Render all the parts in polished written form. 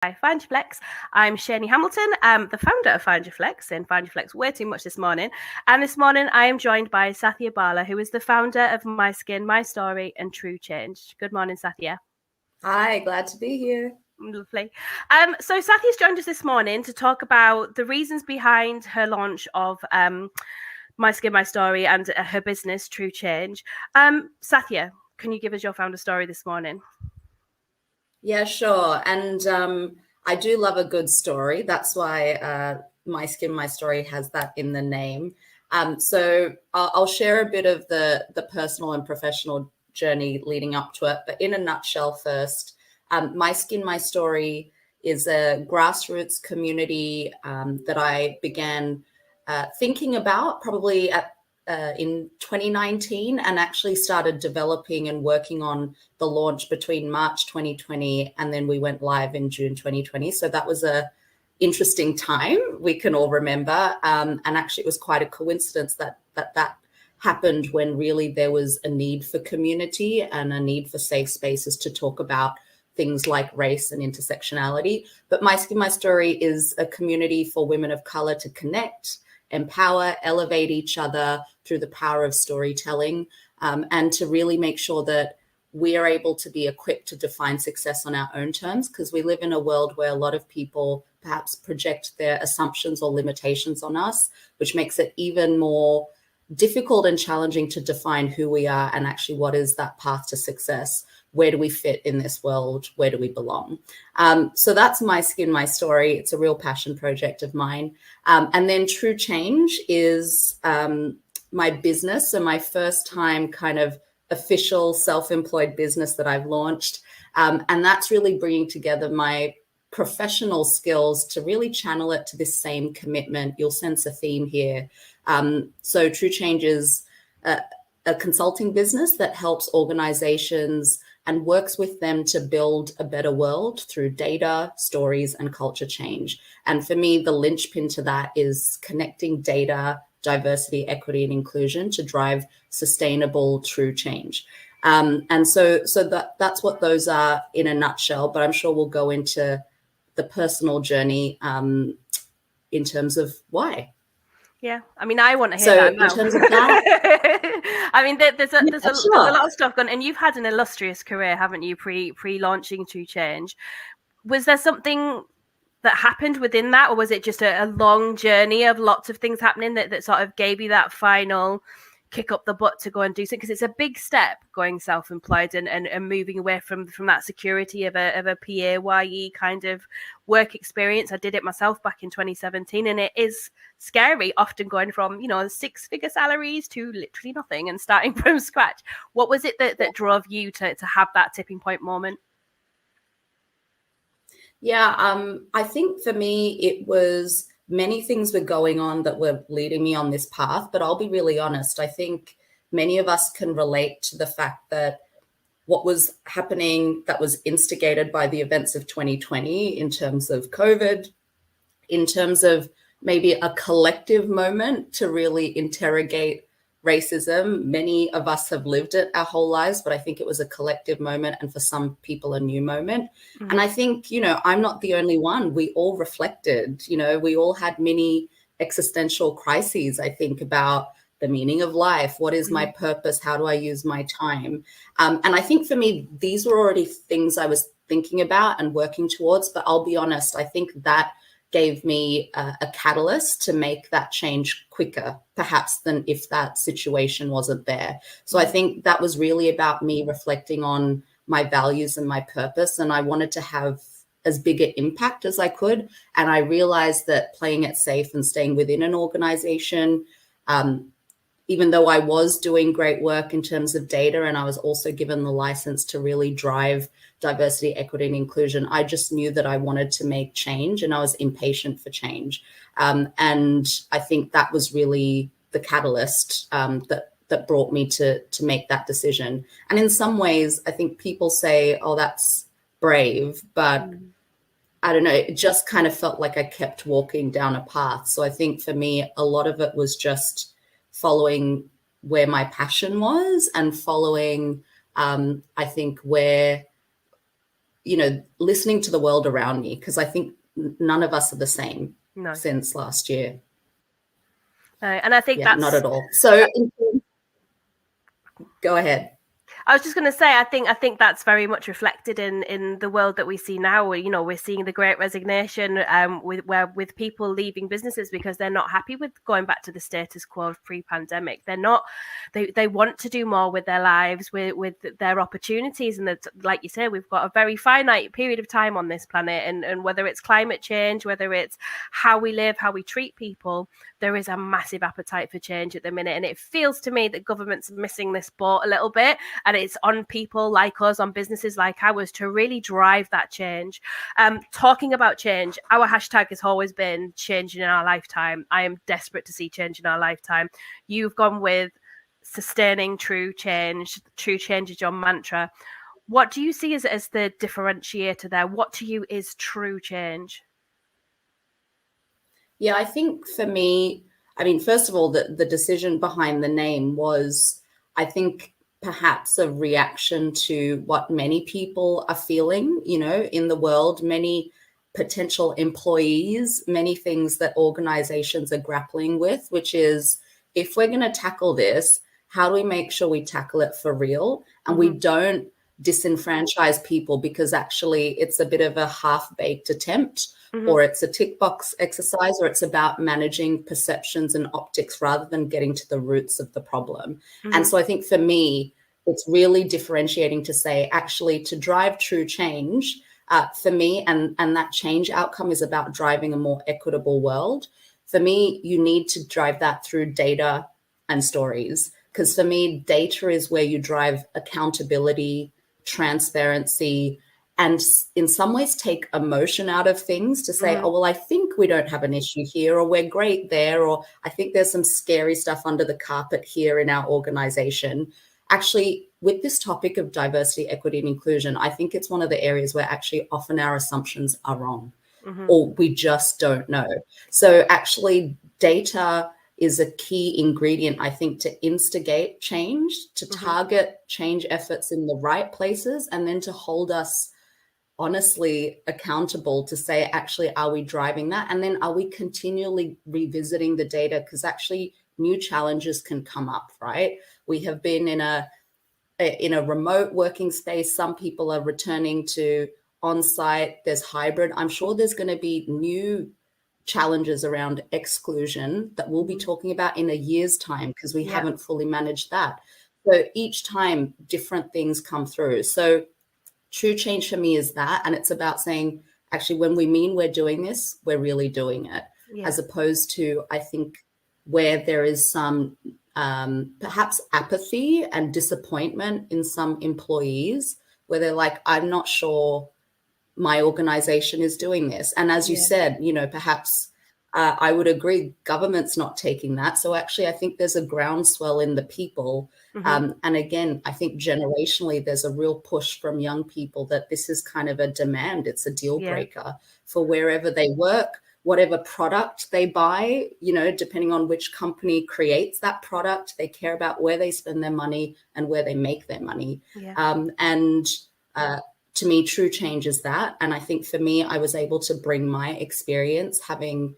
Find Your Flex. I'm Shani Hamilton, the founder of Find Your Flex, and Find Your Flex way too much this morning. And this morning I am joined by Sathya Bala, who is the founder of My Skin, My Story and True Change. Good morning, Sathya. Hi, glad to be here. Lovely. So Sathya's joined us this morning to talk about the reasons behind her launch of My Skin, My Story and her business, True Change. Sathya, can you give us your founder story this morning? Yeah, sure. And I do love a good story. That's why My Skin, My Story has that in the name. So I'll share a bit of the personal and professional journey leading up to it. But in a nutshell first, My Skin, My Story is a grassroots community that I began thinking about probably in 2019 and actually started developing and working on the launch between March 2020 and then we went live in June 2020. So that was a interesting time we can all remember. And actually it was quite a coincidence that happened when really there was a need for community and a need for safe spaces to talk about things like race and intersectionality. But My Skin, My Story is a community for women of color to connect, empower, elevate each other through the power of storytelling, and to really make sure that we are able to be equipped to define success on our own terms, because we live in a world where a lot of people perhaps project their assumptions or limitations on us, which makes it even more difficult and challenging to define who we are and actually what is that path to success. Where do we fit in this world? Where do we belong? So that's My Skin, My Story. It's a real passion project of mine. And then True Change is my business. So my first time kind of official self-employed business that I've launched. And that's really bringing together my professional skills to really channel it to this same commitment. You'll sense a theme here. So True Change is a consulting business that helps organizations and works with them to build a better world through data, stories, and culture change. And for me, the linchpin to that is connecting data, diversity, equity, and inclusion to drive sustainable, true change. And so that's what those are in a nutshell, but I'm sure we'll go into the personal journey in terms of why. Yeah, I mean, I want to hear that now. In terms of that, I mean, there's a lot of stuff going, and you've had an illustrious career, haven't you? Pre-launching True Change, was there something that happened within that, or was it just a long journey of lots of things happening that sort of gave you that final kick up the butt to go and do something? Because it's a big step going self-employed and moving away from that security of a PAYE kind of work experience. I did it myself back in 2017, and it is scary, often going from, 6-figure salaries to literally nothing and starting from scratch. What was it that drove you to have that tipping point moment? Yeah, I think for me, it was many things were going on that were leading me on this path. But I'll be really honest, I think many of us can relate to the fact that what was happening that was instigated by the events of 2020 in terms of COVID, in terms of maybe a collective moment to really interrogate racism. Many of us have lived it our whole lives, but I think it was a collective moment, and for some people a new moment. Mm-hmm. And I think, I'm not the only one. We all reflected, we all had many existential crises, I think, about the meaning of life. What is my purpose? How do I use my time? And I think for me, these were already things I was thinking about and working towards. But I'll be honest, I think that gave me a catalyst to make that change quicker, perhaps, than if that situation wasn't there. So I think that was really about me reflecting on my values and my purpose. And I wanted to have as big an impact as I could. And I realized that playing it safe and staying within an organization, even though I was doing great work in terms of data, and I was also given the license to really drive diversity, equity, and inclusion, I just knew that I wanted to make change, and I was impatient for change. And I think that was really the catalyst that brought me to make that decision. And in some ways, I think people say, oh, that's brave, but I don't know, it just kind of felt like I kept walking down a path. So I think for me, a lot of it was just following where my passion was and following, I think, where listening to the world around me, because I think none of us are the same since last year. And I think not at all. So go ahead. I was just going to say, I think that's very much reflected in the world that we see now. We're seeing the Great Resignation, with people leaving businesses because they're not happy with going back to the status quo of pre-pandemic. They want to do more with their lives, with their opportunities, and that, like you say, we've got a very finite period of time on this planet, and whether it's climate change, whether it's how we live, how we treat people, there is a massive appetite for change at the minute, and it feels to me that government's missing this boat a little bit. And it's on people like us, on businesses like ours, to really drive that change. Talking about change, our hashtag has always been change in our lifetime. I am desperate to see change in our lifetime. You've gone with sustaining true change. True change is your mantra. What do you see as the differentiator there? What to you is true change? Yeah, I think for me, first of all, the decision behind the name was, I think, perhaps a reaction to what many people are feeling, in the world, many potential employees, many things that organizations are grappling with, which is, if we're going to tackle this, how do we make sure we tackle it for real? And we don't disenfranchise people because actually it's a bit of a half-baked attempt, or it's a tick box exercise, or it's about managing perceptions and optics rather than getting to the roots of the problem. And so I think for me, it's really differentiating to say, actually, to drive true change, for me, and that change outcome is about driving a more equitable world. For me, you need to drive that through data and stories, because for me, data is where you drive accountability, transparency, and in some ways take emotion out of things to say, oh, well, I think we don't have an issue here, or we're great there, or I think there's some scary stuff under the carpet here in our organization. Actually, with this topic of diversity, equity, and inclusion, I think it's one of the areas where actually often our assumptions are wrong, or we just don't know. So actually, data is a key ingredient, I think, to instigate change, to target change efforts in the right places, and then to hold us honestly accountable to say, actually, are we driving that? And then are we continually revisiting the data? Because actually new challenges can come up, right? We have been in a remote working space. Some people are returning to on-site. There's hybrid. I'm sure there's going to be new challenges around exclusion that we'll be talking about in a year's time, because we haven't fully managed that. So each time different things come through. So true change for me is that, and it's about saying, actually, when we mean we're doing this, we're really doing it, as opposed to, I think, where there is some perhaps apathy and disappointment in some employees, where they're like, I'm not sure my organization is doing this. And as you said, perhaps I would agree, government's not taking that. So actually, I think there's a groundswell in the people. And again, I think generationally, there's a real push from young people that this is kind of a demand. It's a deal breaker for wherever they work, whatever product they buy, depending on which company creates that product. They care about where they spend their money and where they make their money. To me, true change is that. And I think for me, I was able to bring my experience, having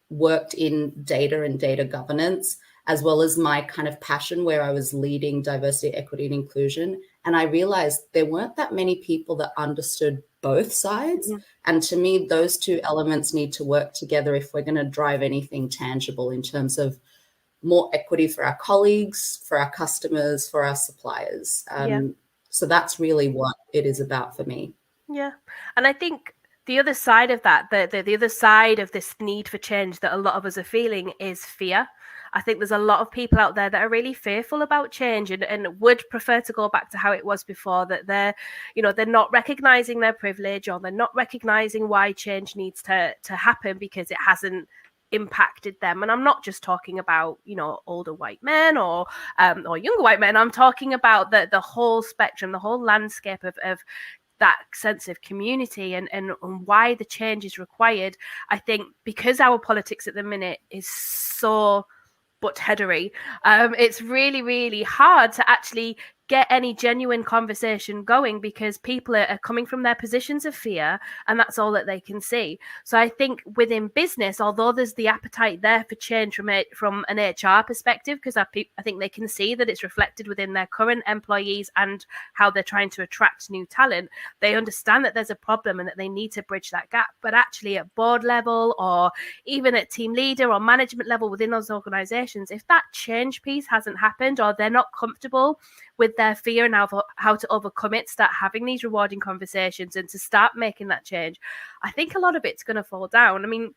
worked in data and data governance, as well as my kind of passion where I was leading diversity, equity, and inclusion. And I realized there weren't that many people that understood both sides. And to me, those two elements need to work together if we're going to drive anything tangible in terms of more equity for our colleagues, for our customers, for our suppliers. So that's really what it is about for me. Yeah. And I think the other side of that, the other side of this need for change that a lot of us are feeling is fear. I think there's a lot of people out there that are really fearful about change and would prefer to go back to how it was before, that they're not recognizing their privilege, or they're not recognizing why change needs to happen because it hasn't impacted them. And I'm not just talking about older white men or younger white men. I'm talking about the whole spectrum, the whole landscape of that sense of community and why the change is required. I think because our politics at the minute is so butt-headery, it's really, really hard to actually get any genuine conversation going, because people are coming from their positions of fear, and that's all that they can see. So I think within business, although there's the appetite there for change from an HR perspective, because I think they can see that it's reflected within their current employees and how they're trying to attract new talent, they understand that there's a problem and that they need to bridge that gap. But actually at board level, or even at team leader or management level within those organizations, if that change piece hasn't happened, or they're not comfortable with their fear and how to overcome it, start having these rewarding conversations and to start making that change, I think a lot of it's going to fall down. I mean,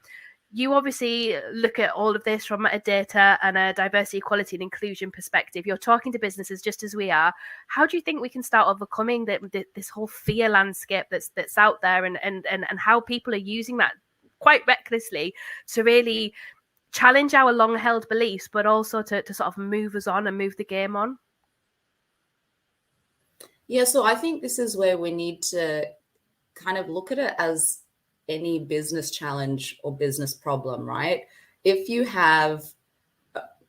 you obviously look at all of this from a data and a diversity, equality and inclusion perspective. You're talking to businesses just as we are. How do you think we can start overcoming this whole fear landscape that's out there, and how people are using that quite recklessly to really challenge our long-held beliefs, but also to sort of move us on and move the game on? Yeah, so I think this is where we need to kind of look at it as any business challenge or business problem, right? If you have,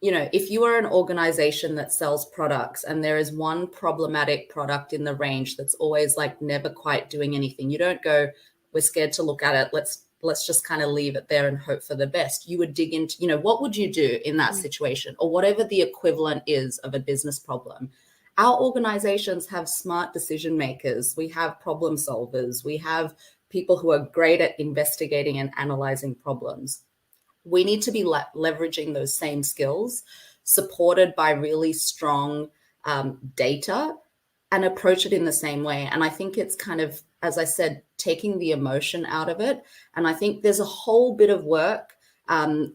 if you are an organization that sells products and there is one problematic product in the range that's always like never quite doing anything, you don't go, we're scared to look at it, let's just kind of leave it there and hope for the best. You would dig into, what would you do in that situation, or whatever the equivalent is of a business problem. Our organizations have smart decision makers. We have problem solvers. We have people who are great at investigating and analyzing problems. We need to be leveraging those same skills, supported by really strong data, and approach it in the same way. And I think it's kind of, as I said, taking the emotion out of it. And I think there's a whole bit of work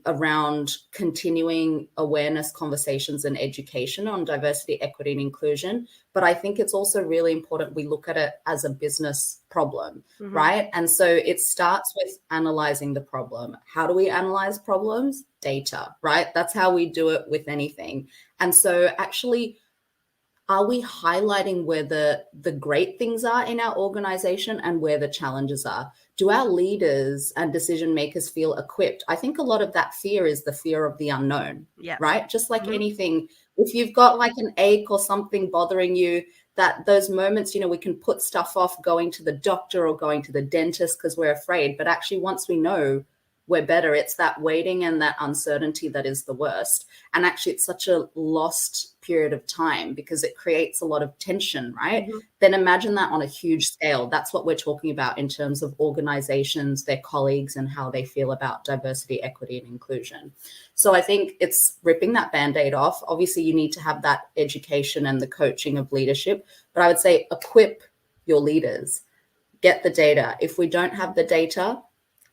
around continuing awareness conversations and education on diversity, equity, and inclusion. But I think it's also really important we look at it as a business problem, right? And so it starts with analyzing the problem. How do we analyze problems? Data, right? That's how we do it with anything. And so actually, are we highlighting where the great things are in our organization and where the challenges are? Do our leaders and decision makers feel equipped? I think a lot of that fear is the fear of the unknown, right? Just like anything, if you've got like an ache or something bothering you, that those moments, we can put stuff off going to the doctor or going to the dentist because we're afraid. But actually, once we know, we're better. It's that waiting and that uncertainty that is the worst. And actually, it's such a lost period of time because it creates a lot of tension, right? Then imagine that on a huge scale. That's what we're talking about in terms of organizations, their colleagues, and how they feel about diversity, equity, and inclusion. So I think it's ripping that Band-Aid off. Obviously, you need to have that education and the coaching of leadership. But I would say equip your leaders, get the data. If we don't have the data,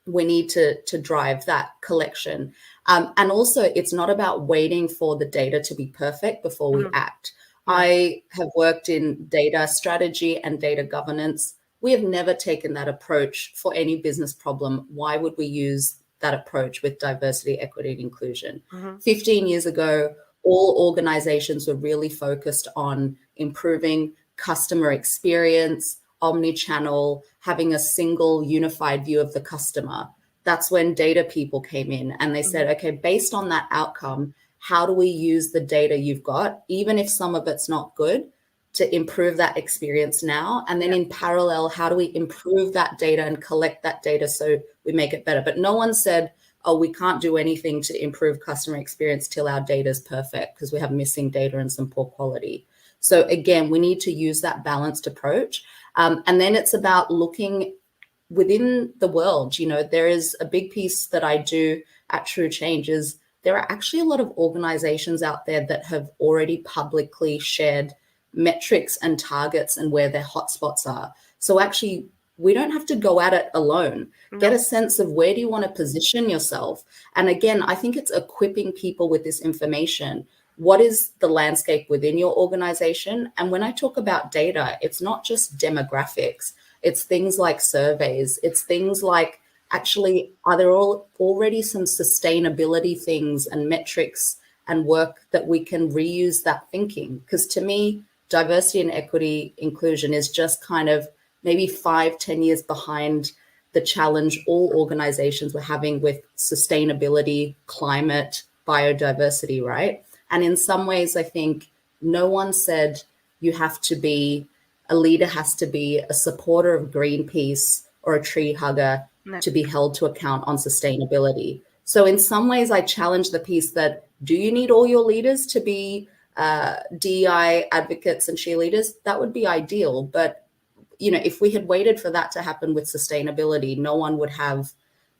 we need to drive that collection. And also, it's not about waiting for the data to be perfect before we act. I have worked in data strategy and data governance. We have never taken that approach for any business problem. Why would we use that approach with diversity, equity, and inclusion? 15 years ago, all organizations were really focused on improving customer experience, omni-channel, having a single unified view of the customer. That's when data people came in and they said, okay, based on that outcome, how do we use the data you've got, even if some of it's not good, to improve that experience now? And then in parallel, how do we improve that data and collect that data so we make it better? But no one said, oh, we can't do anything to improve customer experience till our data is perfect because we have missing data and some poor quality. So again, we need to use that balanced approach. And then it's about looking within the world. There is a big piece that I do at True Change is there are actually a lot of organizations out there that have already publicly shared metrics and targets and where their hotspots are. So actually, we don't have to go at it alone. Get a sense of where do you want to position yourself. And again, I think it's equipping people with this information. What is the landscape within your organization? And when I talk about data, it's not just demographics. It's things like surveys. It's things like, actually, are there already some sustainability things and metrics and work that we can reuse that thinking? Because to me, diversity and equity inclusion is just kind of maybe 5-10 years behind the challenge all organizations were having with sustainability, climate, biodiversity, right? And in some ways, I think no one said a leader has to be a supporter of Greenpeace or a tree hugger to be held to account on sustainability. So in some ways, I challenge the piece that, do you need all your leaders to be DEI advocates and cheerleaders? That would be ideal. But, if we had waited for that to happen with sustainability, no one would have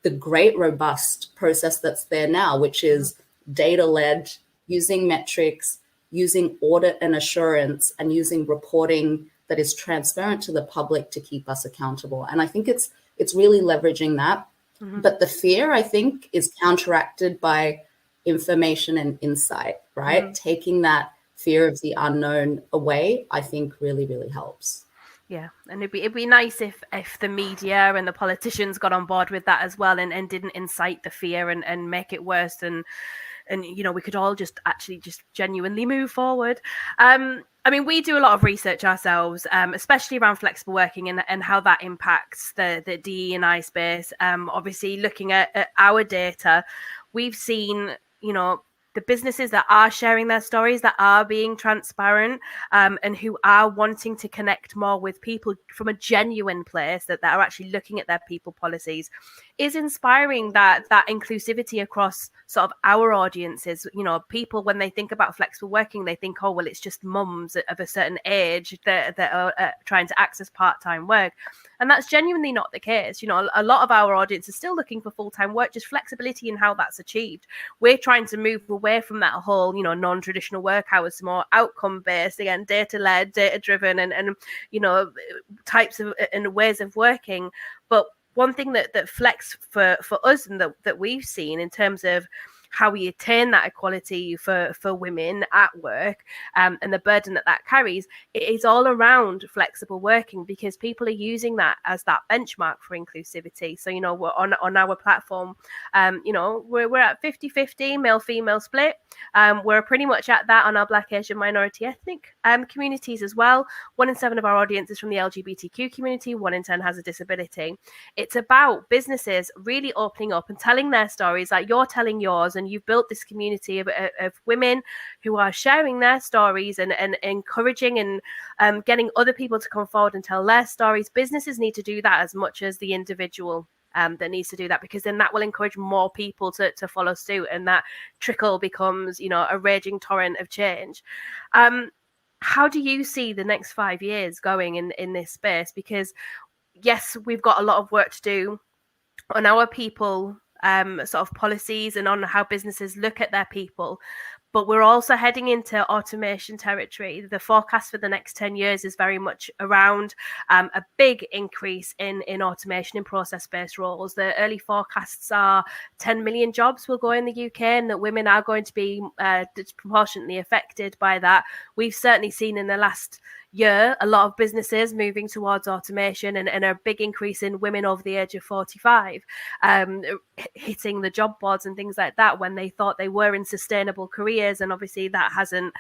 the great robust process that's there now, which is data-led, using metrics, using audit and assurance, and using reporting that is transparent to the public to keep us accountable. And I think it's really leveraging that. But the fear, I think, is counteracted by information and insight, right? Taking that fear of the unknown away, I think really, really helps. Yeah, and it'd be nice if the media and the politicians got on board with that as well, and didn't incite the fear and make it worse, and we could all just genuinely move forward. I mean, we do a lot of research ourselves, especially around flexible working and how that impacts the DE&I space. Obviously, looking at our data, we've seen, the businesses that are sharing their stories, that are being transparent, and who are wanting to connect more with people from a genuine place, that are actually looking at their people policies, is inspiring that inclusivity across sort of our audiences. People, when they think about flexible working, they think, oh, well, it's just mums of a certain age that are trying to access part-time work. And that's genuinely not the case. A lot of our audience is still looking for full-time work, just flexibility in how that's achieved. We're trying to move away from that whole, non-traditional work hours, more outcome-based, again, data-led, data-driven, and types of and ways of working. But one thing that flex for us, and that we've seen in terms of how we attain that equality for women at work, and the burden that carries, it is all around flexible working, because people are using that as that benchmark for inclusivity. So, we're on our platform, we're at 50-50 male-female split. We're pretty much at that on our Black, Asian, minority ethnic communities as well. 1 in 7 of our audience is from the LGBTQ community. 1 in 10 has a disability. It's about businesses really opening up and telling their stories, like you're telling yours, and you've built this community of women who are sharing their stories and encouraging and getting other people to come forward and tell their stories. Businesses need to do that as much as the individual that needs to do that, because then that will encourage more people to follow suit, and that trickle becomes, a raging torrent of change. How do you see the next 5 years going in this space? Because yes, we've got a lot of work to do on our people sort of policies and on how businesses look at their people. But we're also heading into automation territory. The forecast for the next 10 years is very much around a big increase in automation in process-based roles. The early forecasts are 10 million jobs will go in the UK, and that women are going to be disproportionately affected by that. We've certainly seen in the last year a lot of businesses moving towards automation, and a big increase in women over the age of 45 hitting the job boards and things like that when they thought they were in sustainable careers, and obviously that hasn't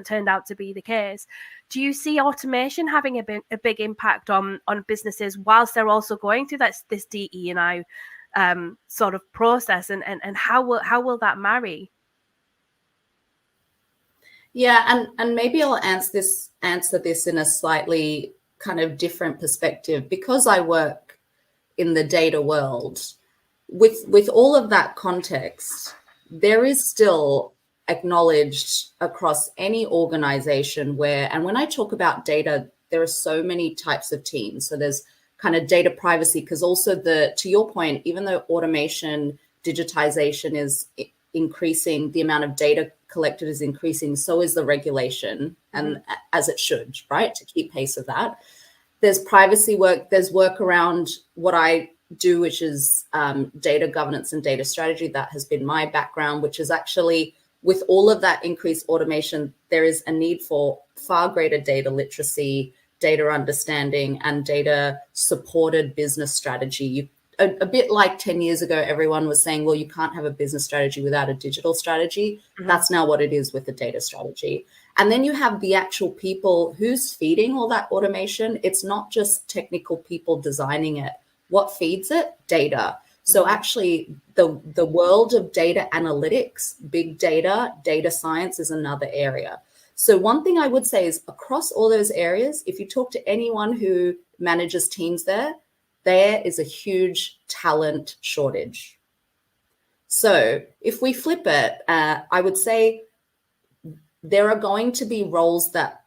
turned out to be the case. Do you see automation having a big impact on businesses whilst they're also going through this DE&I sort of process, and how will that marry? Yeah, and maybe I'll answer this in a slightly kind of different perspective, because I work in the data world. With all of that context, there is still acknowledged across any organization and when I talk about data, there are so many types of teams. So there's kind of data privacy, because also to your point, even though automation, digitization is increasing, the amount of data collected is increasing, so is the regulation, and as it should, right, to keep pace with that. There's privacy work, there's work around what I do, which is data governance and data strategy. That has been my background, which is actually, with all of that increased automation, there is a need for far greater data literacy, data understanding, and data supported business strategy. A bit like 10 years ago, everyone was saying, well, you can't have a business strategy without a digital strategy. That's now what it is with the data strategy. And then you have the actual people who's feeding all that automation. It's not just technical people designing it. What feeds it? Data. So actually the world of data analytics, big data, data science is another area. So one thing I would say is across all those areas, if you talk to anyone who manages teams there is a huge talent shortage. So if we flip it, I would say there are going to be roles that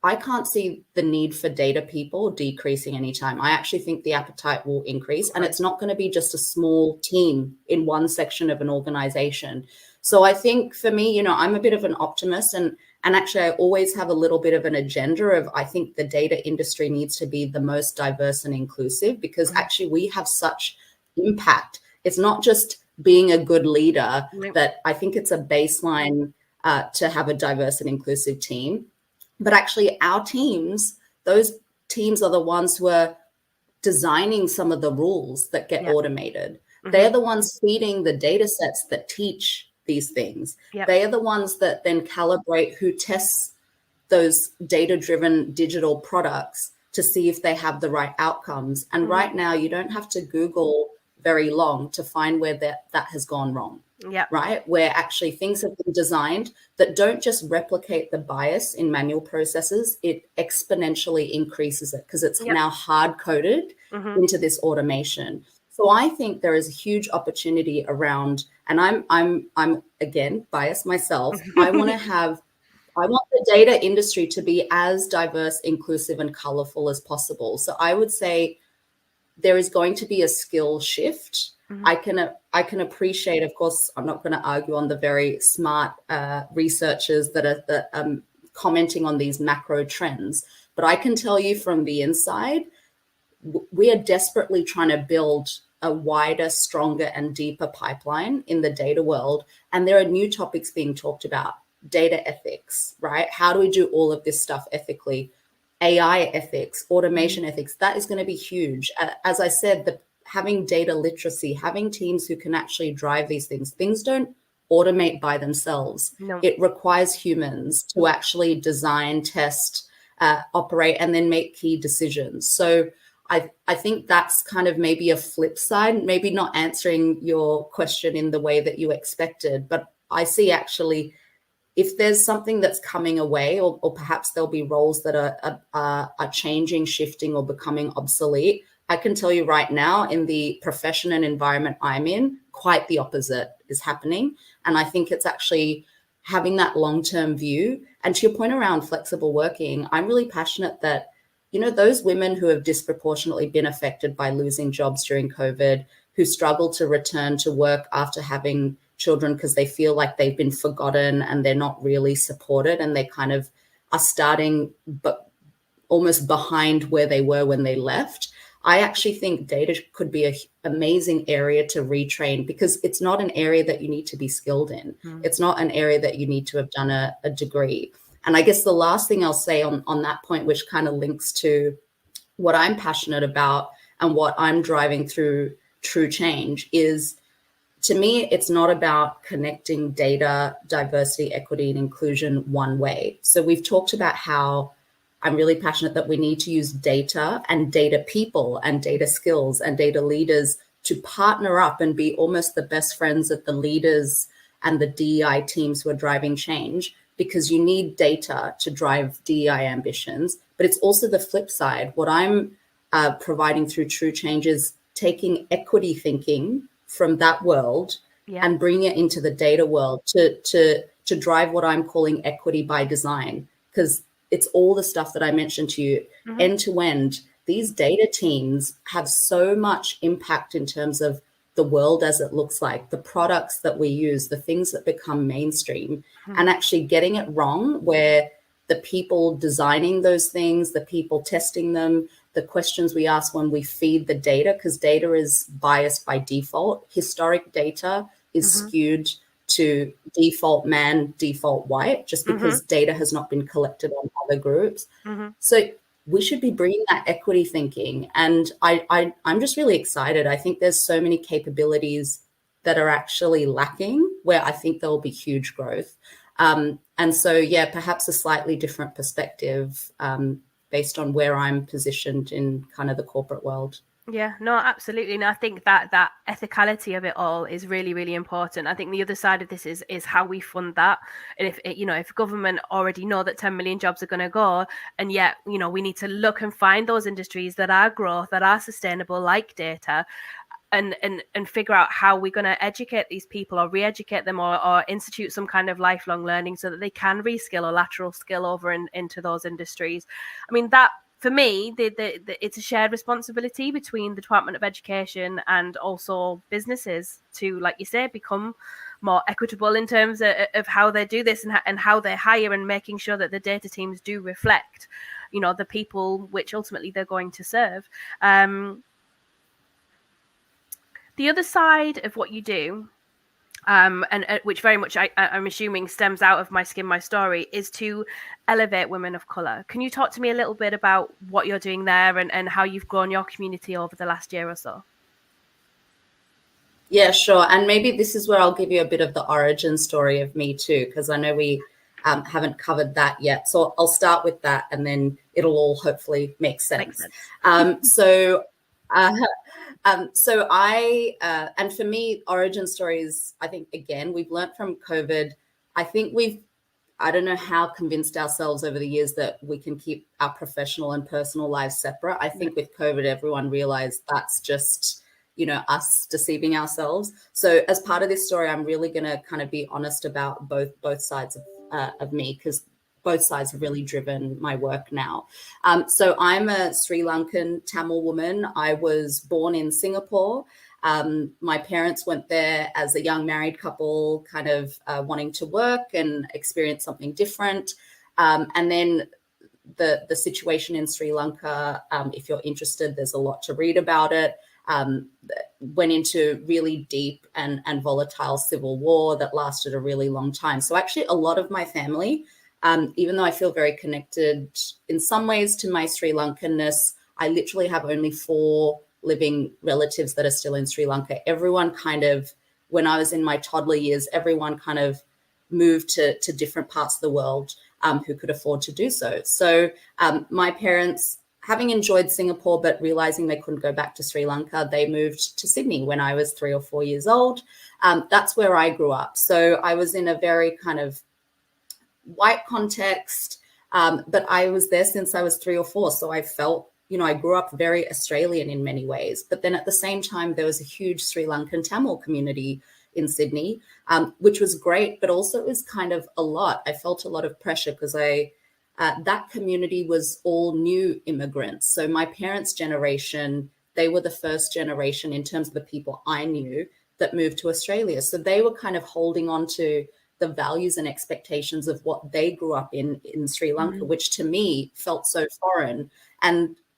I can't see the need for data people decreasing anytime. I actually think the appetite will increase, and it's not going to be just a small team in one section of an organization. So I think for me, you know, I'm a bit of an optimist, and actually I always have a little bit of an agenda of, I think the data industry needs to be the most diverse and inclusive, because actually we have such impact. It's not just being a good leader, that I think it's a baseline to have a diverse and inclusive team. But actually our teams, those teams are the ones who are designing some of the rules that get automated. They're the ones feeding the data sets that teach these things. They are the ones that then calibrate who tests those data-driven digital products to see if they have the right outcomes. And right now you don't have to Google very long to find where that has gone wrong. Right? Where actually things have been designed that don't just replicate the bias in manual processes, it exponentially increases it, because it's now hard coded into this automation. So I think there is a huge opportunity around, and I'm again biased myself. I want the data industry to be as diverse, inclusive, and colorful as possible. So I would say there is going to be a skill shift. I can appreciate, of course, I'm not going to argue on the very smart researchers that are commenting on these macro trends, but I can tell you from the inside, we are desperately trying to build a wider, stronger, and deeper pipeline in the data world. And there are new topics being talked about. Data ethics, right? How do we do all of this stuff ethically? AI ethics, automation ethics, that is going to be huge. As I said, having data literacy, having teams who can actually drive these things don't automate by themselves. It requires humans to actually design, test, operate, and then make key decisions. So I think that's kind of maybe a flip side, maybe not answering your question in the way that you expected, but I see actually, if there's something that's coming away, or perhaps there'll be roles that are changing, shifting, or becoming obsolete, I can tell you right now, in the profession and environment I'm in, quite the opposite is happening. And I think it's actually having that long-term view. And to your point around flexible working, I'm really passionate that, you know, those women who have disproportionately been affected by losing jobs during COVID, who struggle to return to work after having children because they feel like they've been forgotten and they're not really supported, and they kind of are starting but almost behind where they were when they left. I actually think data could be an amazing area to retrain, because it's not an area that you need to be skilled in. It's not an area that you need to have done a degree. And I guess the last thing I'll say on that point, which kind of links to what I'm passionate about and what I'm driving through True Change, is, to me, it's not about connecting data, diversity, equity, and inclusion one way. So we've talked about how I'm really passionate that we need to use data and data people and data skills and data leaders to partner up and be almost the best friends of the leaders and the DEI teams who are driving change, because you need data to drive DEI ambitions. But it's also the flip side. What I'm providing through True Change is taking equity thinking from that world and bringing it into the data world to drive what I'm calling equity by design, because it's all the stuff that I mentioned to you, end to end. These data teams have so much impact in terms of the world as it looks like, the products that we use, the things that become mainstream, and actually getting it wrong, where the people designing those things, the people testing them, the questions we ask when we feed the data, because data is biased by default. Historic data is skewed to default man, default white, just because data has not been collected on other groups. So we should be bringing that equity thinking. And I'm just really excited. I think there's so many capabilities that are actually lacking, where I think there will be huge growth. And so, yeah, perhaps a slightly different perspective based on where I'm positioned in kind of the corporate world. Yeah, no, absolutely. And I think that ethicality of it all is really, really important. I think the other side of this is how we fund that. And if government already know that 10 million jobs are going to go, and yet, we need to look and find those industries that are growth, that are sustainable, like data, and figure out how we're going to educate these people or re-educate them, or institute some kind of lifelong learning so that they can reskill or lateral skill over into those industries. I mean, that for me, it's a shared responsibility between the Department of Education and also businesses to, like you say, become more equitable in terms of how they do this, and how they hire, and making sure that the data teams do reflect, the people which ultimately they're going to serve. The other side of what you do, and which very much I'm assuming stems out of My Skin, My Story, is to elevate women of colour. Can you talk to me a little bit about what you're doing there, and how you've grown your community over the last year or so? Yeah, sure. And maybe this is where I'll give you a bit of the origin story of me too, because I know we haven't covered that yet. So I'll start with that, and then it'll all hopefully make sense. Makes sense. So and for me, origin stories, I think, again, we've learned from COVID. I think I don't know how convinced ourselves over the years that we can keep our professional and personal lives separate. I think with COVID, everyone realized that's just, us deceiving ourselves. So as part of this story, I'm really going to kind of be honest about both sides of me, because both sides have really driven my work now. So I'm a Sri Lankan Tamil woman. I was born in Singapore. My parents went there as a young married couple, kind of wanting to work and experience something different. And then the situation in Sri Lanka, if you're interested, there's a lot to read about it. Went into really deep and volatile civil war that lasted a really long time. So actually a lot of my family, even though I feel very connected in some ways to my Sri Lankanness, I literally have only 4 living relatives that are still in Sri Lanka. Everyone kind of, when I was in my toddler years, everyone kind of moved to different parts of the world who could afford to do so. So my parents, having enjoyed Singapore but realizing they couldn't go back to Sri Lanka, they moved to Sydney when I was 3 or 4 years old. That's where I grew up. So I was in a very kind of white context, but I was there since I was 3 or 4. So I felt, I grew up very Australian in many ways. But then at the same time, there was a huge Sri Lankan Tamil community in Sydney, which was great, but also it was kind of a lot. I felt a lot of pressure because that community was all new immigrants. So my parents' generation, they were the first generation in terms of the people I knew that moved to Australia. So they were kind of holding on to the values and expectations of what they grew up in Sri Lanka, which to me felt so foreign.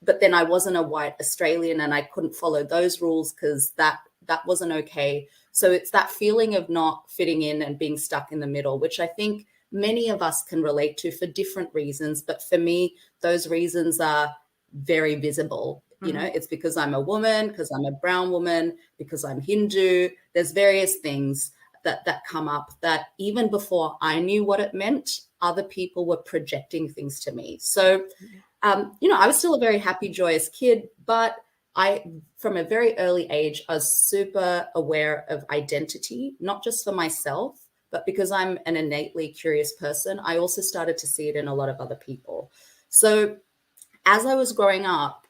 But then I wasn't a white Australian and I couldn't follow those rules because that wasn't okay. So it's that feeling of not fitting in and being stuck in the middle, which I think many of us can relate to for different reasons. But for me, those reasons are very visible. It's because I'm a woman, because I'm a brown woman, because I'm Hindu. There's various things that come up that even before I knew what it meant, other people were projecting things to me. So, I was still a very happy, joyous kid, but from a very early age, I was super aware of identity, not just for myself, but because I'm an innately curious person, I also started to see it in a lot of other people. So as I was growing up,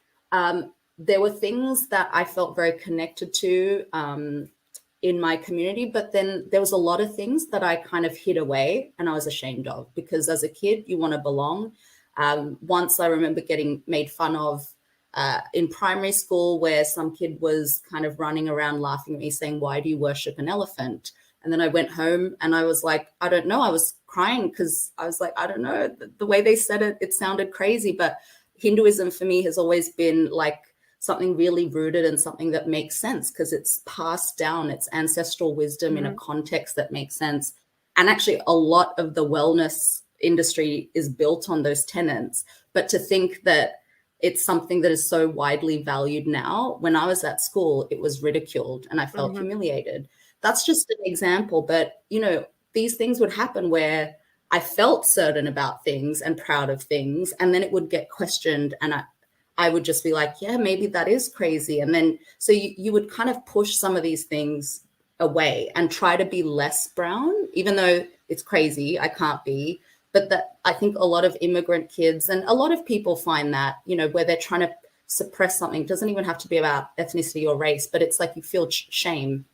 there were things that I felt very connected to in my community, but then there was a lot of things that I kind of hid away and I was ashamed of, because as a kid, you want to belong. Once I remember getting made fun of in primary school, where some kid was kind of running around laughing at me saying, "Why do you worship an elephant?" And then I went home and I was like, I don't know. I was crying because I was like, I don't know. The way they said it, it sounded crazy. But Hinduism for me has always been like something really rooted and something that makes sense because it's passed down, it's ancestral wisdom in a context that makes sense. And actually a lot of the wellness industry is built on those tenets. But to think that it's something that is so widely valued now, when I was at school, it was ridiculed and I felt humiliated. That's just an example. But, these things would happen where I felt certain about things and proud of things, and then it would get questioned and I would just be like, yeah, maybe that is crazy. And then, so you would kind of push some of these things away and try to be less brown, even though it's crazy, I can't be. But that, I think a lot of immigrant kids and a lot of people find that, you know, where they're trying to suppress something, it doesn't even have to be about ethnicity or race, but it's like you feel shame.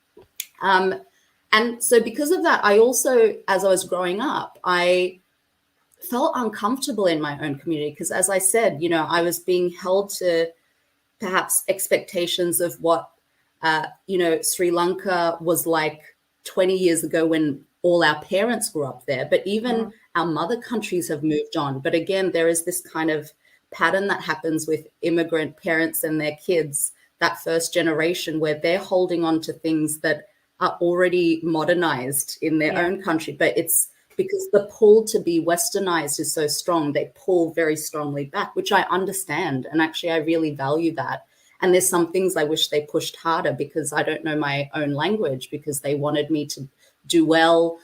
And so because of that, I also, as I was growing up, I felt uncomfortable in my own community because, as I said, you know, I was being held to perhaps expectations of what, you know, Sri Lanka was like 20 years ago when all our parents grew up there. But even our mother countries have moved on. But again, there is this kind of pattern that happens with immigrant parents and their kids, that first generation, where they're holding on to things that are already modernized in their own country. But it's because the pull to be westernized is so strong, they pull very strongly back, which I understand. And actually, I really value that. And there's some things I wish they pushed harder because I don't know my own language, because they wanted me to do well,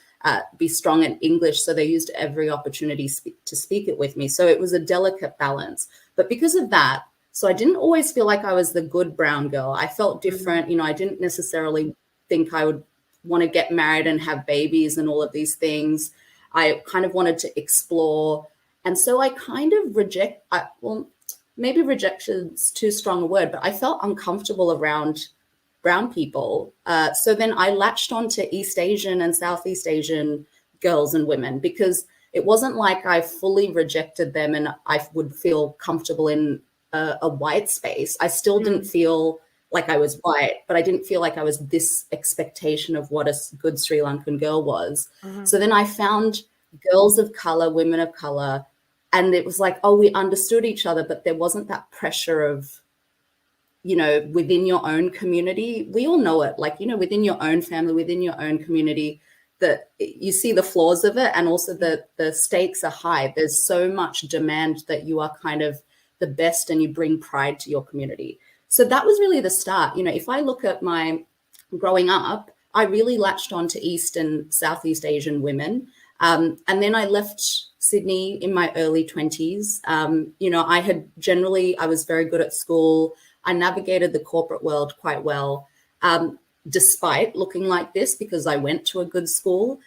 be strong in English. So they used every opportunity to speak it with me. So it was a delicate balance. But because of that, so I didn't always feel like I was the good brown girl. I felt different. You know, I didn't necessarily think I would want to get married and have babies and all of these things. I kind of wanted to explore. And so I kind of well, maybe rejection's too strong a word, but I felt uncomfortable around brown people. So then I latched on to East Asian and Southeast Asian girls and women, because it wasn't like I fully rejected them and I would feel comfortable in a white space. I still didn't feel like I was white, but I didn't feel like I was this expectation of what a good Sri Lankan girl was. So then I found girls of color, women of color, and it was like, oh, we understood each other, but there wasn't that pressure of, you know, within your own community. We all know it, like, you know, within your own family, within your own community, that you see the flaws of it, and also the stakes are high. There's so much demand that you are kind of the best and you bring pride to your community. So that was really the start. You know, if I look at my growing up, I really latched on to East and Southeast Asian women. And then I left Sydney in my early 20s. You know, I was very good at school. I navigated the corporate world quite well, despite looking like this, because I went to a good school.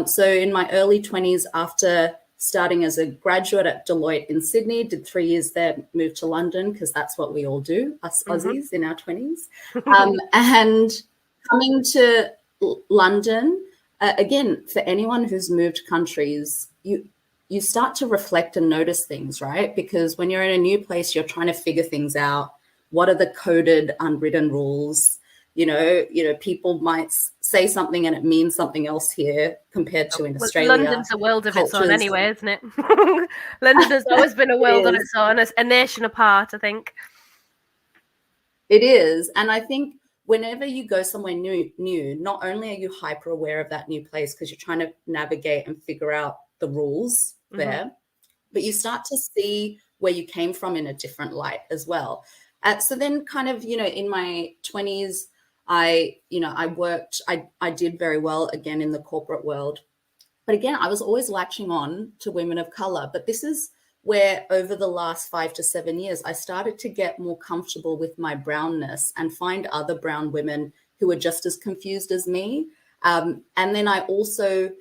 So in my early 20s, after starting as a graduate at Deloitte in Sydney, did 3 years there, moved to London, because that's what we all do, us Aussies in our 20s. And coming to London, again, for anyone who's moved countries, you start to reflect and notice things, right? Because when you're in a new place, you're trying to figure things out. What are the coded, unwritten rules? You know, people might say something and it means something else here compared to in Australia. London's a world of its own anyway, isn't it? London has always been a world on its own, a nation apart, I think. It is. And I think whenever you go somewhere new, not only are you hyper aware of that new place because you're trying to navigate and figure out the rules there, but you start to see where you came from in a different light as well. So then kind of, you know, in my 20s, I did very well again in the corporate world. But again, I was always latching on to women of color. But this is where over the last 5 to 7 years, I started to get more comfortable with my brownness and find other brown women who were just as confused as me. And then I also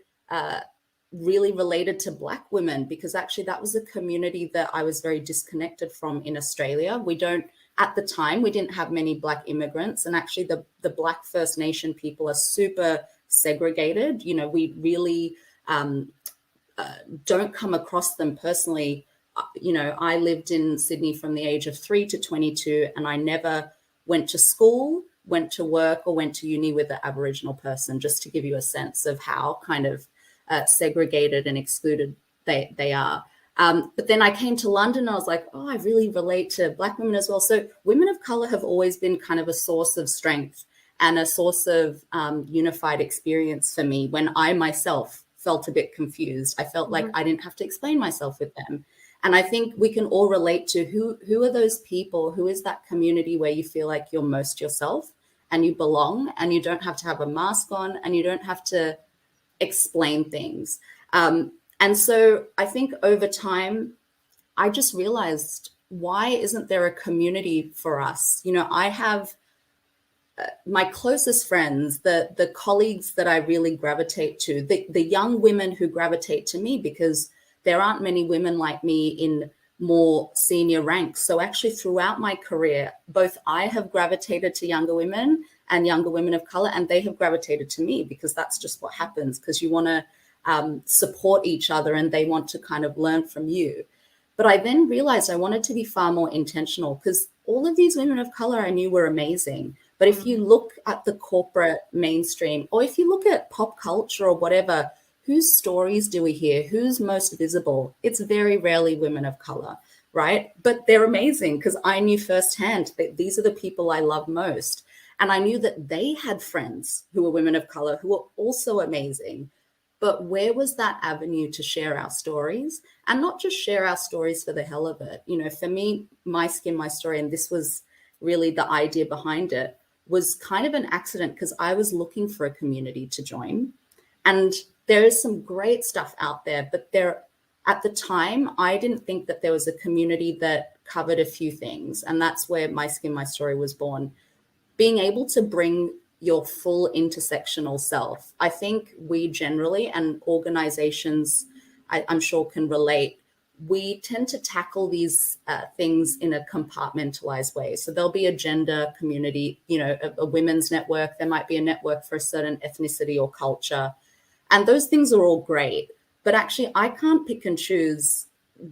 really related to Black women, because actually that was a community that I was very disconnected from in Australia. At the time, we didn't have many Black immigrants, and actually the Black First Nation people are super segregated. You know, we really don't come across them personally. You know, I lived in Sydney from the age of 3 to 22, and I never went to school, went to work, or went to uni with an Aboriginal person, just to give you a sense of how kind of segregated and excluded they are. But then I came to London and I was like, oh, I really relate to Black women as well. So women of color have always been kind of a source of strength and a source of unified experience for me when I myself felt a bit confused. I felt like I didn't have to explain myself with them. And I think we can all relate to who are those people, who is that community where you feel like you're most yourself and you belong, and you don't have to have a mask on and you don't have to explain things. And so I think over time, I just realized why isn't there a community for us? You know, I have my closest friends, the colleagues that I really gravitate to, the young women who gravitate to me, because there aren't many women like me in more senior ranks. So actually throughout my career, both I have gravitated to younger women and younger women of color, and they have gravitated to me, because that's just what happens, because you want to support each other and they want to kind of learn from you. But I then realized I wanted to be far more intentional, because all of these women of color I knew were amazing. But if you look at the corporate mainstream, or if you look at pop culture or whatever, whose stories do we hear? Who's most visible? It's very rarely women of color, right? But they're amazing, because I knew firsthand that these are the people I love most. And I knew that they had friends who were women of color who were also amazing. But where was that avenue to share our stories, and not just share our stories for the hell of it? You know, for me, My Skin, My Story, and this was really the idea behind it, was kind of an accident, because I was looking for a community to join. And there is some great stuff out there, but at the time, I didn't think that there was a community that covered a few things. And that's where My Skin, My Story was born. Being able to bring your full intersectional self. I think we generally, and organizations I'm sure can relate, we tend to tackle these things in a compartmentalized way. So there'll be a gender community, you know, a women's network. There might be a network for a certain ethnicity or culture. And those things are all great. But actually, I can't pick and choose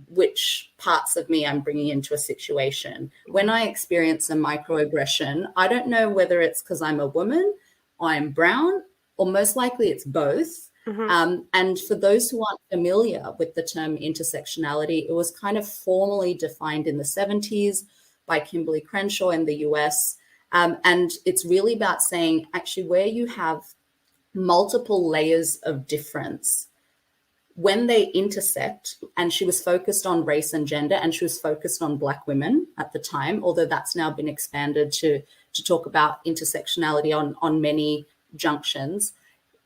which parts of me I'm bringing into a situation. When I experience a microaggression, I don't know whether it's because I'm a woman, I'm brown, or most likely it's both. And for those who aren't familiar with the term intersectionality, it was kind of formally defined in the 70s by Kimberly Crenshaw in the US. And it's really about saying, actually, where you have multiple layers of difference, when they intersect, and she was focused on race and gender, and she was focused on Black women at the time, although that's now been expanded to talk about intersectionality on many junctions.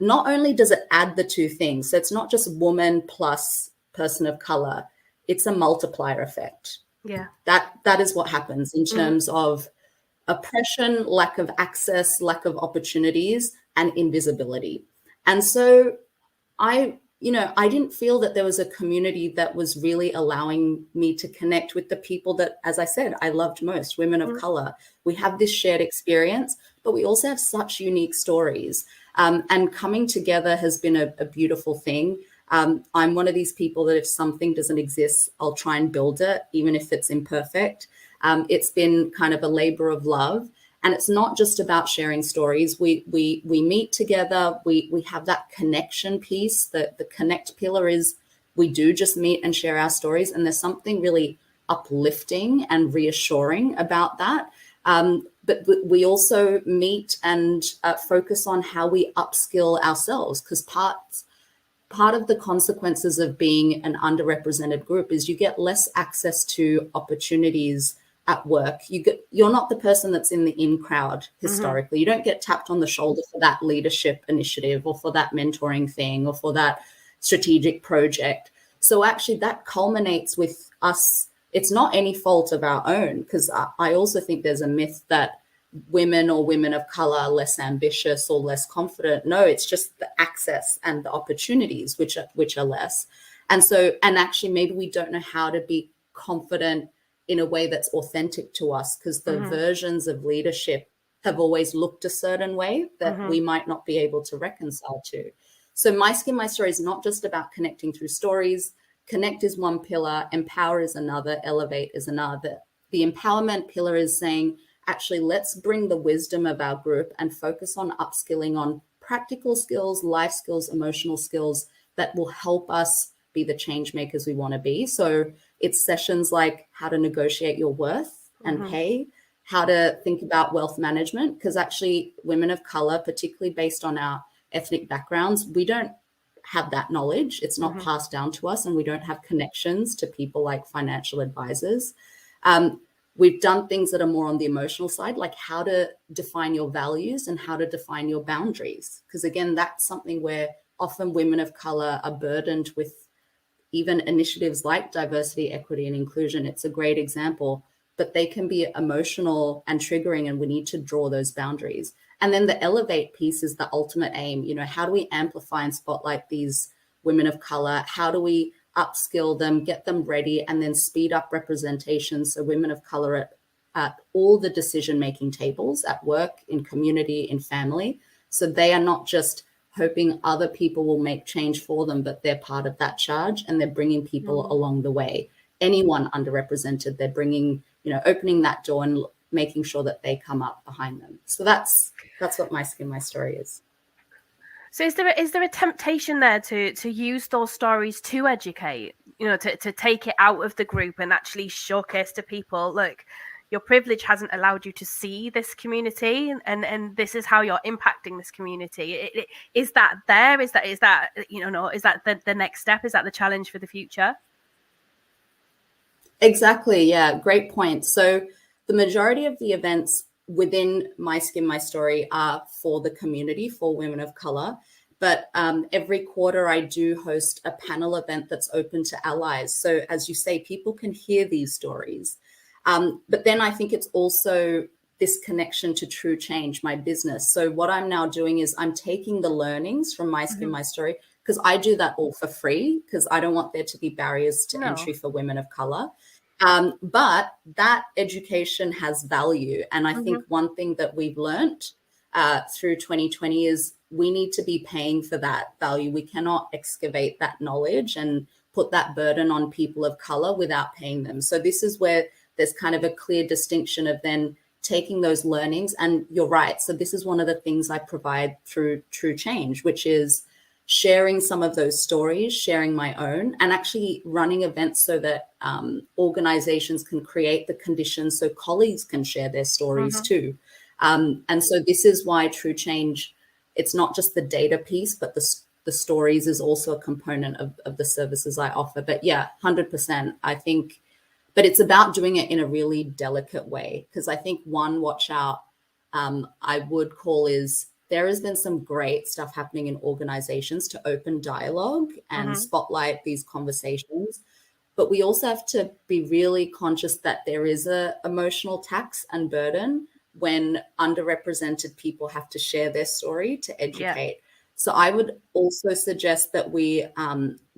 Not only does it add the two things, so it's not just woman plus person of color, it's a multiplier effect. Yeah. That is what happens in terms of oppression, lack of access, lack of opportunities, and invisibility. And so I didn't feel that there was a community that was really allowing me to connect with the people that, as I said, I loved most, women of color. We have this shared experience, but we also have such unique stories. And coming together has been a beautiful thing. I'm one of these people that if something doesn't exist, I'll try and build it, even if it's imperfect. It's been kind of a labor of love. And it's not just about sharing stories. We meet together. We have that connection piece. The connect pillar is we do just meet and share our stories. And there's something really uplifting and reassuring about that. But we also meet and focus on how we upskill ourselves, because part of the consequences of being an underrepresented group is you get less access to opportunities at work. You're not the person that's in the in crowd historically. You don't get tapped on the shoulder for that leadership initiative or for that mentoring thing or for that strategic project. So actually that culminates with us. It's not any fault of our own, because I also think there's a myth that women or women of color are less ambitious or less confident. No, it's just the access and the opportunities which are less. And actually maybe we don't know how to be confident in a way that's authentic to us, because the versions of leadership have always looked a certain way that we might not be able to reconcile to. So My Skin, My Story is not just about connecting through stories. Connect is one pillar, empower is another, elevate is another. The empowerment pillar is saying, actually, let's bring the wisdom of our group and focus on upskilling on practical skills, life skills, emotional skills that will help us be the change makers we want to be. So it's sessions like how to negotiate your worth and pay, how to think about wealth management, because actually women of color, particularly based on our ethnic backgrounds, we don't have that knowledge. It's not passed down to us, and we don't have connections to people like financial advisors. We've done things that are more on the emotional side, like how to define your values and how to define your boundaries. Because again, that's something where often women of color are burdened with even initiatives like diversity, equity, and inclusion, it's a great example, but they can be emotional and triggering, and we need to draw those boundaries. And then the elevate piece is the ultimate aim. You know, how do we amplify and spotlight these women of color? How do we upskill them, get them ready, and then speed up representation so women of color at all the decision-making tables, at work, in community, in family, so they are not just hoping other people will make change for them, but they're part of that charge and they're bringing people along the way. Anyone underrepresented, they're bringing, you know, opening that door and making sure that they come up behind them. So that's what My Skin, My Story is. So is there a temptation there to use those stories to educate, you know, to take it out of the group and actually showcase to people, look, your privilege hasn't allowed you to see this community, and this is how you're impacting this community. Is that there? Is that you know, is that the next step? Is that the challenge for the future? Exactly. Yeah. Great point. So the majority of the events within My Skin, My Story are for the community, for women of color. But every quarter I do host a panel event that's open to allies. So as you say, people can hear these stories. But then I think it's also this connection to True Change, my business. So what I'm now doing is I'm taking the learnings from My Skin, My Story, because I do that all for free, because I don't want there to be barriers to entry for women of color. But that education has value. And I think one thing that we've learned through 2020 is we need to be paying for that value. We cannot excavate that knowledge and put that burden on people of color without paying them. So this is where there's kind of a clear distinction of then taking those learnings. And you're right. So this is one of the things I provide through True Change, which is sharing some of those stories, sharing my own, and actually running events so that organizations can create the conditions so colleagues can share their stories too. And so this is why True Change, it's not just the data piece, but the stories is also a component of the services I offer. But yeah, 100%, I think, but it's about doing it in a really delicate way. Because I think one watch out I would call is there has been some great stuff happening in organizations to open dialogue and spotlight these conversations. But we also have to be really conscious that there is a emotional tax and burden when underrepresented people have to share their story to educate. Yeah. So I would also suggest that we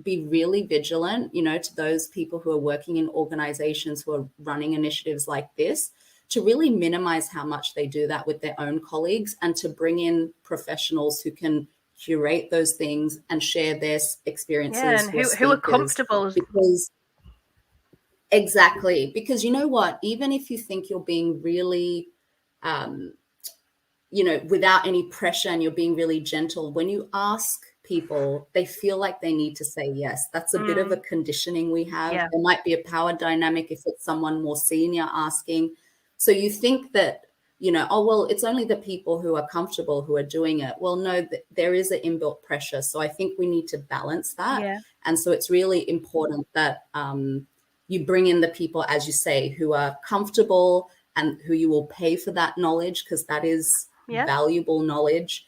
be really vigilant, you know, to those people who are working in organizations who are running initiatives like this, to really minimize how much they do that with their own colleagues, and to bring in professionals who can curate those things and share their experiences. Yeah, and who are comfortable. Because exactly, because you know what, even if you think you're being really you know, without any pressure and you're being really gentle, when you ask people, they feel like they need to say yes. That's a bit of a conditioning we have. Yeah. There might be a power dynamic if it's someone more senior asking. So you think that, you know, oh, well, it's only the people who are comfortable who are doing it. Well, no, there is an inbuilt pressure. So I think we need to balance that. Yeah. And so it's really important that you bring in the people, as you say, who are comfortable and who you will pay for that knowledge, because that is valuable knowledge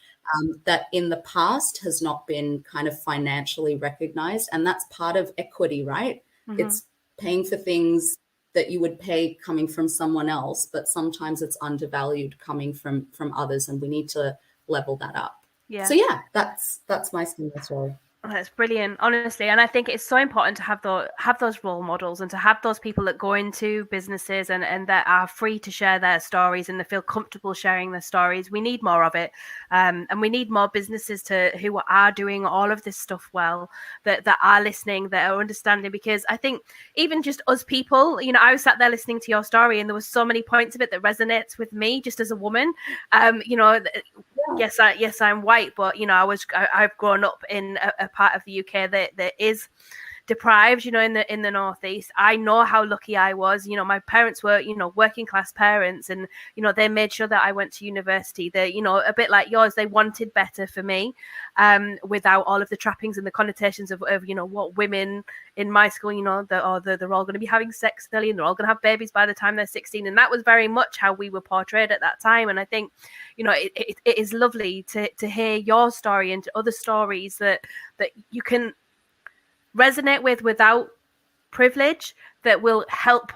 that in the past has not been kind of financially recognized. And that's part of equity, right? It's paying for things that you would pay coming from someone else, but sometimes it's undervalued coming from others, and we need to level that up. Yeah. So yeah, that's My Skin, My Story. That's brilliant, honestly, and I think it's so important to have those role models and to have those people that go into businesses and that are free to share their stories and they feel comfortable sharing their stories. We need more of it, and we need more businesses who are doing all of this stuff well, that are listening, that are understanding. Because I think even just us people, you know, I was sat there listening to your story, and there was so many points of it that resonates with me just as a woman. You know. Yes, I'm white, but you know, I've grown up in a part of the UK that is deprived, you know, in the northeast. I know how lucky I was. You know, my parents were, you know, working class parents, and you know, they made sure that I went to university. They, you know, a bit like yours, they wanted better for me, without all of the trappings and the connotations of you know, what women in my school, you know, they're all going to be having sex early, and they're all going to have babies by the time they're 16, and that was very much how we were portrayed at that time. And I think, you know, it is lovely to hear your story and other stories that you can resonate with without privilege, that will help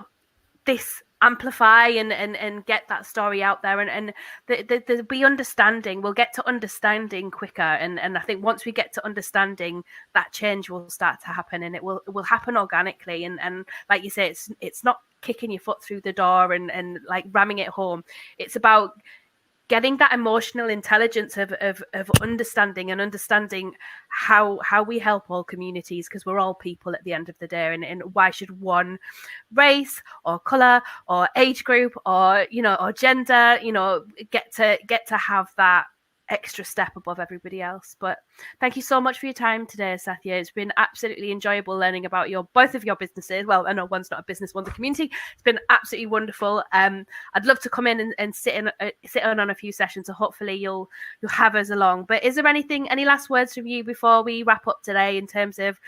this amplify and get that story out there, and there'll be understanding. We'll get to understanding quicker, and I think once we get to understanding, that change will start to happen, and it will happen organically, and like you say, it's not kicking your foot through the door and like ramming it home. It's about getting that emotional intelligence of understanding how we help all communities, because we're all people at the end of the day, and why should one race or color or age group or or gender get to have that extra step above everybody else. But thank you so much for your time today, Sathya. It's been absolutely enjoyable learning about both of your businesses. Well, I know one's not a business, one's a community. It's been absolutely wonderful. I'd love to come in and sit on a few sessions, so hopefully you'll have us along. But is there any last words from you before we wrap up today, in terms of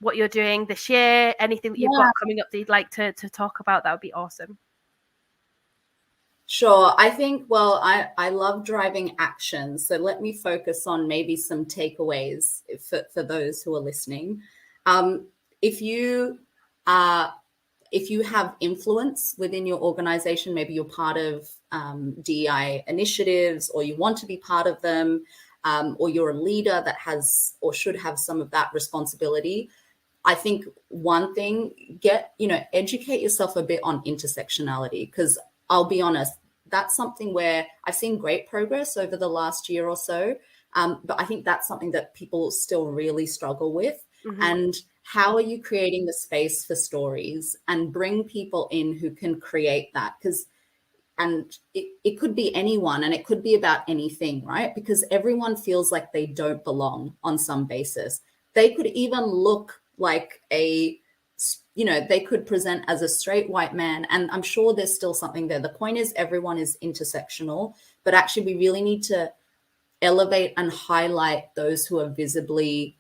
what you're doing this year, anything that you've got coming up that you'd like to talk about? That would be awesome. Sure. I think, well, I love driving action. So let me focus on maybe some takeaways for those who are listening. If you have influence within your organization, maybe you're part of DEI initiatives, or you want to be part of them, or you're a leader that has or should have some of that responsibility, I think one thing, educate yourself a bit on intersectionality, because I'll be honest, that's something where I've seen great progress over the last year or so. But I think that's something that people still really struggle with. Mm-hmm. And how are you creating the space for stories and bring people in who can create that? And it could be anyone, and it could be about anything, right? Because everyone feels like they don't belong on some basis. They could even look like they could present as a straight white man, and I'm sure there's still something there. The point is, everyone is intersectional, but actually we really need to elevate and highlight those who are visibly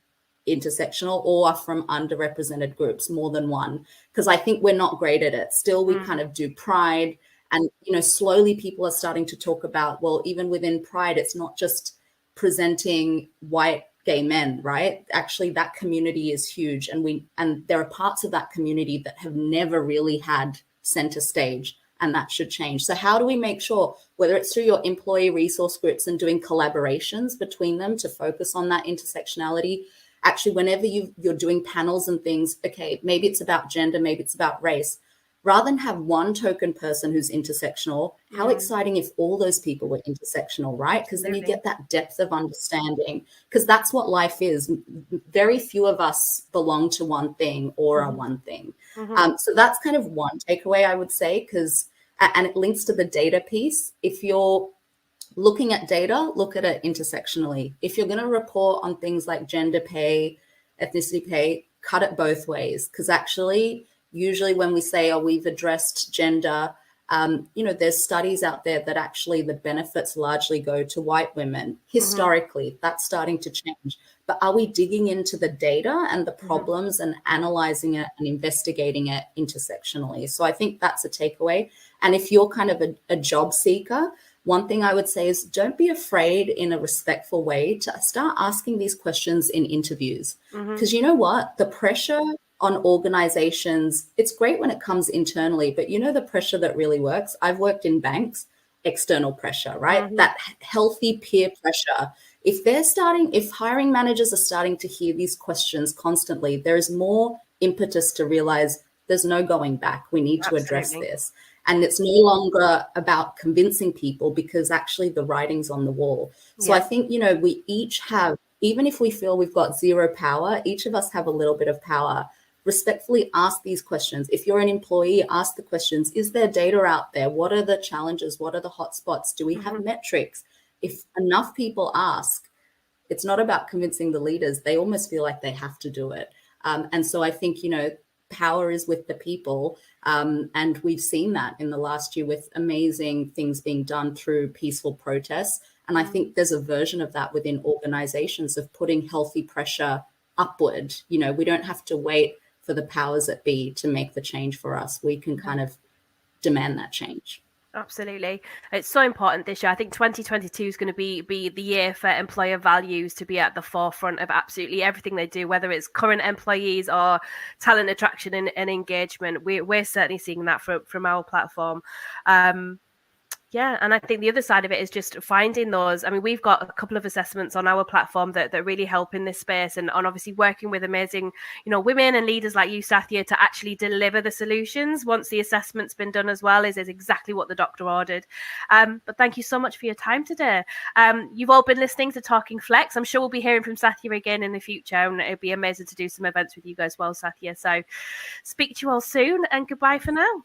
intersectional or are from underrepresented groups, more than one, because I think we're not great at it. Still, we kind of do pride, and slowly people are starting to talk about, well, even within pride, it's not just presenting white gay men, right? Actually, that community is huge, and there are parts of that community that have never really had center stage, and that should change. So how do we make sure, whether it's through your employee resource groups and doing collaborations between them to focus on that intersectionality, actually whenever you're doing panels and things, okay, maybe it's about gender, maybe it's about race, rather than have one token person who's intersectional, how exciting if all those people were intersectional, right? Because then you get that depth of understanding, because that's what life is. Very few of us belong to one thing or are one thing. So that's kind of one takeaway I would say, and it links to the data piece. If you're looking at data, look at it intersectionally. If you're going to report on things like gender pay, ethnicity pay, cut it both ways, because actually, usually when we say, oh, we've addressed gender, there's studies out there that actually the benefits largely go to white women. Historically, that's starting to change. But are we digging into the data and the problems and analyzing it and investigating it intersectionally? So I think that's a takeaway. And if you're kind of a job seeker, one thing I would say is, don't be afraid in a respectful way to start asking these questions in interviews. Because you know what? The pressure on organizations, it's great when it comes internally, but the pressure that really works, I've worked in banks, external pressure, right? That healthy peer pressure. If hiring managers are starting to hear these questions constantly, there is more impetus to realize there's no going back. We need to address this. And it's no longer about convincing people, because actually the writing's on the wall. So I think, we each have, even if we feel we've got zero power, each of us have a little bit of power. Respectfully ask these questions. If you're an employee, ask the questions. Is there data out there? What are the challenges? What are the hotspots? Do we have metrics? If enough people ask, it's not about convincing the leaders. They almost feel like they have to do it. And so I think, power is with the people. And we've seen that in the last year with amazing things being done through peaceful protests. And I think there's a version of that within organizations of putting healthy pressure upward. We don't have to wait for the powers that be to make the change for us. We can kind of demand that change. Absolutely. It's so important this year. I think 2022 is going to be the year for employer values to be at the forefront of absolutely everything they do, whether it's current employees or talent attraction and engagement. We're certainly seeing that from our platform. Yeah, and I think the other side of it is just finding those. I mean, we've got a couple of assessments on our platform that really help in this space, and on obviously working with amazing, women and leaders like you, Sathya, to actually deliver the solutions once the assessment's been done as well is exactly what the doctor ordered. But thank you so much for your time today. You've all been listening to Talking Flex. I'm sure we'll be hearing from Sathya again in the future, and it'd be amazing to do some events with you guys well, Sathya. So speak to you all soon, and goodbye for now.